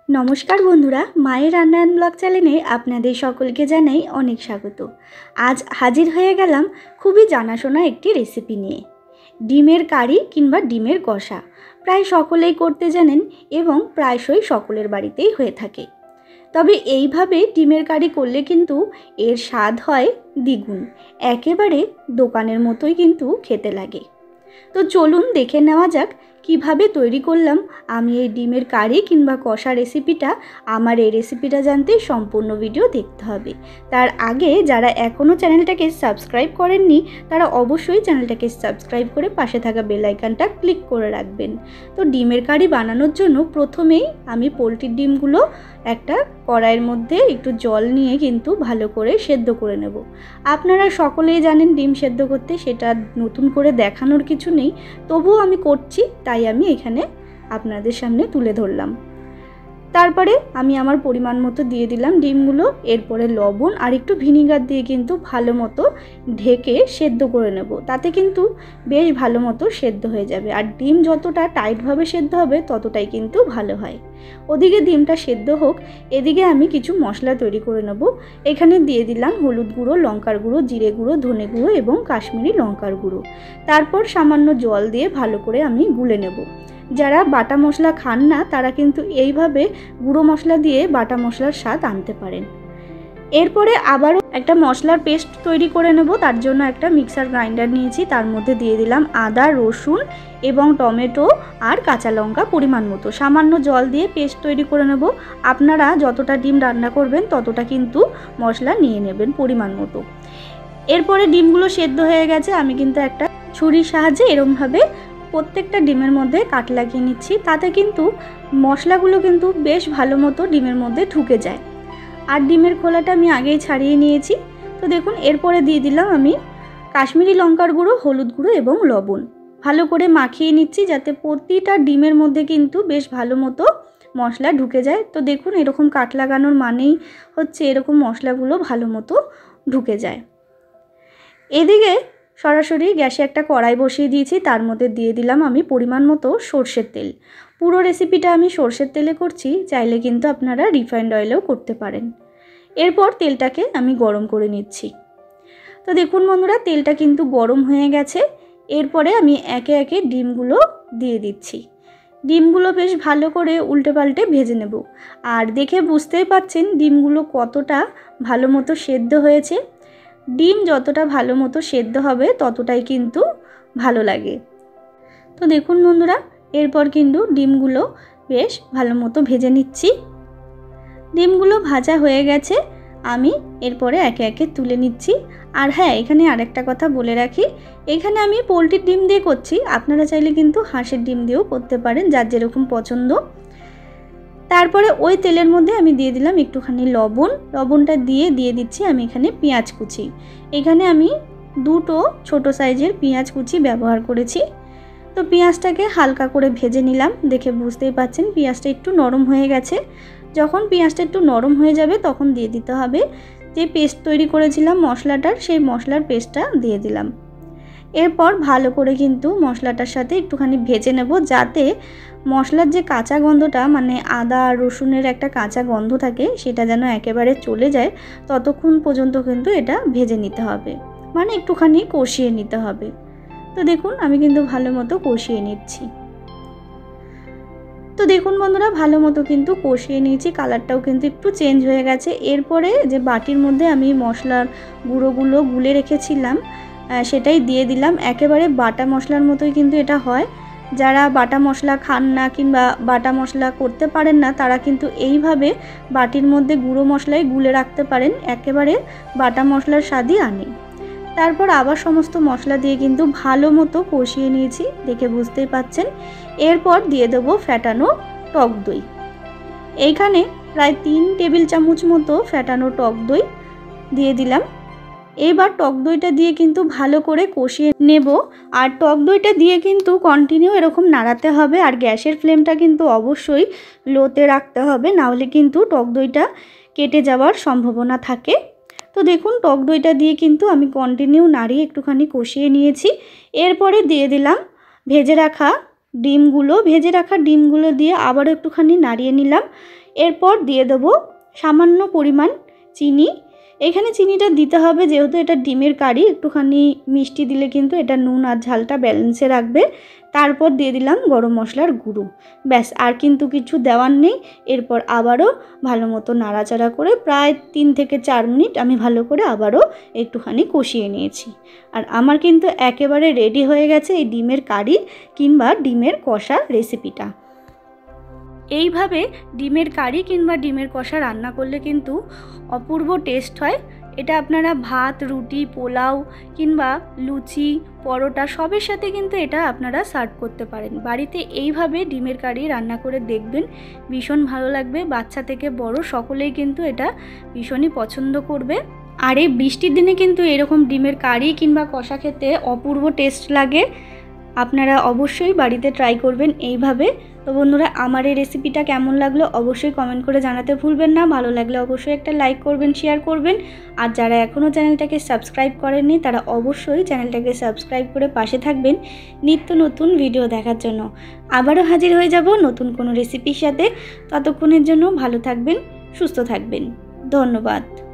नमस्कार बंधुरा माয়ের রান্নায়ন ব্লগ চ্যানেলে আপনাদের সকলকে জানাই অনেক স্বাগত। आज हाजिर হয়ে গেলাম খুবই জানাশোনা একটি রেসিপি নিয়ে। ডিমের কারি কিংবা ডিমের কষা প্রায় সকলেই করতে জানেন এবং প্রায়শই সকলের বাড়িতেই হয়ে থাকে। তবে এইভাবে ডিমের কারি করলে কিন্তু এর স্বাদ হয় দ্বিগুণ, একেবারে দোকানের মতোই কিন্তু খেতে লাগে। তো চলুন দেখে নেওয়া যাক কিভাবে তৈরি করলাম আমি এই ডিমের কারি কিংবা কষা রেসিপিটা। আমার এই রেসিপিটা জানতে সম্পূর্ণ ভিডিও দেখতে হবে। তার আগে যারা এখনও চ্যানেলটাকে সাবস্ক্রাইব করেননি তারা অবশ্যই চ্যানেলটাকে সাবস্ক্রাইব করে পাশে থাকা বেল আইকনটা ক্লিক করে রাখবেন। তো ডিমের কারি বানানোর জন্য প্রথমেই আমি পোলট্রির ডিমগুলো একটা কড়াইয়ের মধ্যে একটু জল নিয়ে কিন্তু ভালো করে সেদ্ধ করে নেব। আপনারা সকলেই জানেন ডিম সেদ্ধ করতে, সেটা নতুন করে দেখানোর কিছু নেই, তবুও আমি করছি তাই আমি এখানে আপনাদের সামনে তুলে ধরলাম। তারপরে আমি আমার পরিমাণ মতো দিয়ে দিলাম ডিমগুলো, এরপরে লবণ আর একটু ভিনিগার দিয়ে কিন্তু ভালো মতো ঢেকে সেদ্ধ করে নেব। তাতে কিন্তু বেশ ভালো মতো সেদ্ধ হয়ে যাবে, আর ডিম যতটা টাইটভাবে সেদ্ধ হবে ততটাই কিন্তু ভালো হয়। ওদিকে ডিমটা সেদ্ধ হোক, এদিকে আমি কিছু মশলা তৈরি করে নেব। এখানে দিয়ে দিলাম হলুদ গুঁড়ো, লঙ্কার গুঁড়ো, জিরে গুঁড়ো, ধনে গুঁড়ো এবং কাশ্মীরি লঙ্কার গুঁড়ো। তারপর সামান্য জল দিয়ে ভালো করে আমি গুলে নেব। যারা বাটা মশলা খান না তারা কিন্তু এইভাবে গুঁড়ো মশলা দিয়ে বাটা মশলার স্বাদ আনতে পারেন। এরপরে আবারও একটা মশলার পেস্ট তৈরি করে নেব। তার জন্য একটা মিক্সার গ্রাইন্ডার নিয়েছি, তার মধ্যে দিয়ে দিলাম আদা, রসুন এবং টমেটো আর কাঁচা লঙ্কা পরিমাণ মতো। সামান্য জল দিয়ে পেস্ট তৈরি করে নেব। আপনারা যতটা ডিম রান্না করবেন ততটা কিন্তু মশলা নিয়ে নেবেন পরিমাণ মতো। এরপরে ডিমগুলো সেদ্ধ হয়ে গেছে, আমি কিন্তু একটা ছুরির সাহায্যে এরকমভাবে প্রত্যেকটা ডিমের মধ্যে কাট লাগিয়ে নিচ্ছি। তাতে কিন্তু মশলাগুলো কিন্তু বেশ ভালো মতো ডিমের মধ্যে ঢুকে যায়। আর ডিমের খোলাটা আমি আগেই ছাড়িয়ে নিয়েছি। তো দেখুন, এরপরে দিয়ে দিলাম আমি কাশ্মীরি লঙ্কার গুঁড়ো, হলুদ গুঁড়ো এবং লবণ। ভালো করে মাখিয়ে নিচ্ছি যাতে প্রতিটা ডিমের মধ্যে কিন্তু বেশ ভালো মতো মশলা ঢুকে যায়। তো দেখুন, এরকম কাট লাগানোর মানেই হচ্ছে এরকম মশলাগুলো ভালো মতো ঢুকে যায়। এদিকে সরাসরি গ্যাসে একটা কড়াই বসিয়ে দিয়েছি, তার মধ্যে দিয়ে দিলাম আমি পরিমাণ মতো সর্ষের তেল। পুরো রেসিপিটা আমি সর্ষের তেলে করছি, চাইলে কিন্তু আপনারা রিফাইন্ড অয়েলেও করতে পারেন। এরপর তেলটাকে আমি গরম করে নিচ্ছি। তো দেখুন বন্ধুরা, তেলটা কিন্তু গরম হয়ে গেছে। এরপরে আমি একে একে ডিমগুলো দিয়ে দিচ্ছি। ডিমগুলো বেশ ভালো করে উল্টে পাল্টে ভেজে নেব। আর দেখে বুঝতেই পাচ্ছেন ডিমগুলো কতটা ভালো মতো সেদ্ধ হয়েছে। ডিম যতটা ভালো মতো সেদ্ধ হবে ততটাই কিন্তু ভালো লাগে। তো দেখুন বন্ধুরা, এরপর কিন্তু ডিমগুলো বেশ ভালো মতো ভেজে নিচ্ছি। ডিমগুলো ভাজা হয়ে গেছে, আমি এরপরে একে একে তুলে নিচ্ছি। আর হ্যাঁ, এখানে আরেকটা কথা বলে রাখি, এখানে আমি পোলট্রির ডিম দিয়ে করছি, আপনারা চাইলে কিন্তু হাঁসের ডিম দিয়েও করতে পারেন, যার যেরকম পছন্দ। তারপরে ওই তেলের মধ্যে আমি দিয়ে দিলাম একটুখানি লবণ। লবণটা দিয়ে দিচ্ছি আমি এখানে পেঁয়াজ কুচি। এখানে আমি দুটো ছোট সাইজের পেঁয়াজ কুচি ব্যবহার করেছি। তো পেঁয়াজটাকে হালকা করে ভেজে নিলাম। দেখে বুঝতেই পাচ্ছেন পেঁয়াজটা একটু নরম হয়ে গেছে। যখন পেঁয়াজটা একটু নরম হয়ে যাবে তখন দিয়ে দিতে হবে যে পেস্ট তৈরি করেছিলাম মশলাটার, সেই মশলার পেস্টটা দিয়ে দিলাম। এরপর ভালো করে কিন্তু মশলাটার সাথে একটুখানি ভেজে নেব, যাতে মশলার যে কাঁচা গন্ধটা, মানে আদা রসুনের একটা কাঁচা গন্ধ থাকে, সেটা যেন একেবারে চলে যায়। ততক্ষণ পর্যন্ত কিন্তু এটা ভেজে নিতে হবে, মানে একটুখানি কষিয়ে নিতে হবে। তো দেখুন, আমি কিন্তু ভালো মতো কষিয়ে নিচ্ছি। তো দেখুন বন্ধুরা, ভালো মতো কিন্তু কষিয়ে নিয়েছি, কালারটাও কিন্তু একটু চেঞ্জ হয়ে গেছে। এরপরে যে বাটির মধ্যে আমি মশলার গুঁড়োগুলো গুলে রেখেছিলাম সেটাই দিয়ে দিলাম। একেবারে বাটা মশলার মতোই কিন্তু এটা হয়। যারা বাটা মশলা খান না কিংবা বাটা মশলা করতে পারেন না তারা কিন্তু এইভাবে বাটির মধ্যে গুঁড়ো মশলাই গুলে রাখতে পারেন, একেবারে বাটা মশলার স্বাদই আনে। তারপর আবার সমস্ত মশলা দিয়ে কিন্তু ভালো মতো কষিয়ে নিয়েছি, দেখে বুঝতেই পাচ্ছেন। এরপর দিয়ে দেবো ফ্যাটানো টক দই। এইখানে প্রায় 3 টেবিল চামচ মতো ফ্যাটানো টক দই দিয়ে দিলাম। এবার টক দইটা দিয়ে কিন্তু ভালো করে কষিয়ে নেব। আর টক দইটা দিয়ে কিন্তু কন্টিনিউ এরকম নাড়াতে হবে, আর গ্যাসের ফ্লেমটা কিন্তু অবশ্যই লোতে রাখতে হবে, নাহলে কিন্তু টক দইটা কেটে যাওয়ার সম্ভাবনা থাকে। তো দেখুন, টক দইটা দিয়ে কিন্তু আমি কন্টিনিউ নাড়িয়ে একটুখানি কষিয়ে নিয়েছি। এরপরে দিয়ে দিলাম ভেজে রাখা ডিমগুলো, ভেজে রাখা ডিমগুলো দিয়ে আবারও একটুখানি নাড়িয়ে নিলাম। এরপর দিয়ে দেবো সামান্য পরিমাণ চিনি। এখানে চিনিটা দিতে হবে যেহেতু এটা ডিমের কারি, একটুখানি মিষ্টি দিলে কিন্তু এটা নুন আর ঝালটা ব্যালেন্সে রাখবে। তারপর দিয়ে দিলাম গরম মশলার গুঁড়ো। ব্যাস, আর কিন্তু কিছু দেওয়ার নেই। এরপর আবারও ভালো মতো নাড়াচাড়া করে প্রায় 3 থেকে 4 মিনিট আমি ভালো করে আবারও একটুখানি কষিয়ে নিয়েছি। আর আমার কিন্তু একেবারে রেডি হয়ে গেছে এই ডিমের কারি কিংবা ডিমের কষা রেসিপিটা। এইভাবে ডিমের কারি কিংবা ডিমের কষা রান্না করলে কিন্তু অপূর্ব টেস্ট হয়। এটা আপনারা ভাত, রুটি, পোলাও কিংবা লুচি, পরোটা সবের সাথে কিন্তু এটা আপনারা সার্ভ করতে পারেন। বাড়িতে এইভাবে ডিমের কারি রান্না করে দেখবেন, ভীষণ ভালো লাগবে। বাচ্চা থেকে বড় সকলেই কিন্তু এটা ভীষণই পছন্দ করবে। আর এই বৃষ্টির দিনে কিন্তু এরকম ডিমের কারি কিংবা কষা খেতে অপূর্ব টেস্ট লাগে। আপনারা অবশ্যই বাড়িতে ট্রাই করবেন এইভাবে। তো বন্ধুরা, আমার এই রেসিপিটা কেমন লাগলো অবশ্যই কমেন্ট করে জানাতে ভুলবেন না। ভালো লাগলে অবশ্যই একটা লাইক করবেন, শেয়ার করবেন। আর যারা এখনও চ্যানেলটাকে সাবস্ক্রাইব করেননি তারা অবশ্যই চ্যানেলটাকে সাবস্ক্রাইব করে পাশে থাকবেন নিত্য নতুন ভিডিও দেখার জন্য। আবারও হাজির হয়ে যাব নতুন কোনো রেসিপির সাথে। ততক্ষণের জন্য ভালো থাকবেন, সুস্থ থাকবেন। ধন্যবাদ।